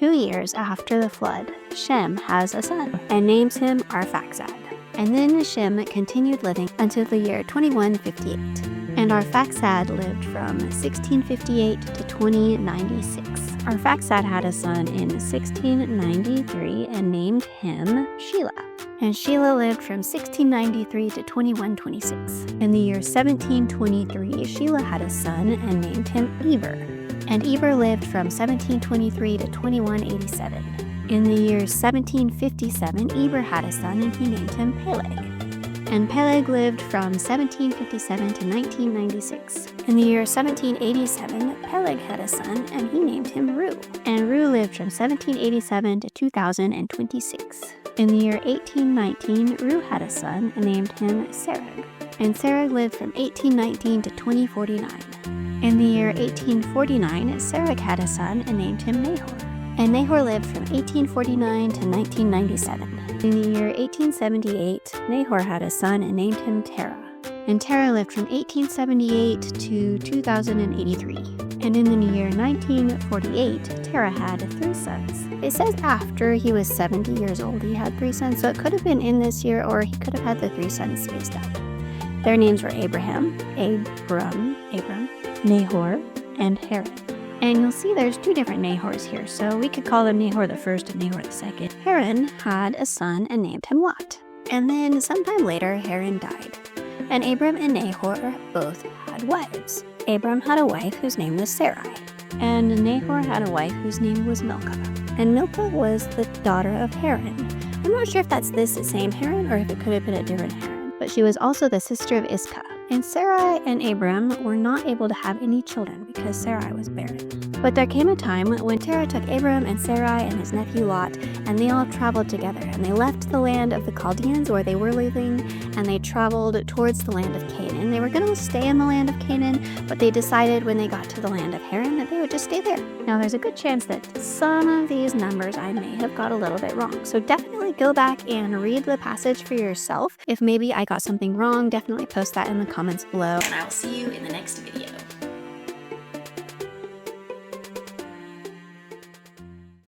2 years after the flood, Shem has a son and names him Arphaxad. And then Shem continued living until the year 2158. And Arphaxad lived from 1658 to 2096. Arphaxad had a son in 1693 and named him Shelah. And Shelah lived from 1693 to 2126. In the year 1723, Shelah had a son and named him Eber. And Eber lived from 1723 to 2187. In the year 1757, Eber had a son and he named him Peleg. And Peleg lived from 1757 to 1996. In the year 1787, Peleg had a son and he named him Reu. And Reu lived from 1787 to 2026. In the year 1819, Reu had a son and named him Serug. And Serug lived from 1819 to 2049. In the year 1849, Serug had a son and named him Nahor. And Nahor lived from 1849 to 1997. In the year 1878, Nahor had a son and named him Terah. And Terah lived from 1878 to 2083. And in the year 1948, Terah had 3 sons. It says after he was 70 years old he had 3 sons, so it could have been in this year or he could have had the 3 sons spaced out. Their names were Abram, Nahor, and Haran. And you'll see there's 2 different Nahors here, so we could call them Nahor the first and Nahor the second. Haran had a son and named him Lot. And then sometime later, Haran died. And Abram and Nahor both had wives. Abram had a wife whose name was Sarai. And Nahor had a wife whose name was Milcah. And Milcah was the daughter of Haran. I'm not sure if that's this same Haran or if it could have been a different Haran, but she was also the sister of Iscah. And Sarai and Abram were not able to have any children because Sarai was barren. But there came a time when Terah took Abram and Sarai and his nephew Lot, and they all traveled together. And they left the land of the Chaldeans where they were living, and they traveled towards the land of Canaan. They were going to stay in the land of Canaan, but they decided when they got to the land of Haran that they would just stay there. Now, there's a good chance that some of these numbers I may have got a little bit wrong. So definitely go back and read the passage for yourself. If maybe I got something wrong, definitely post that in the comments below. And I will see you in the next video.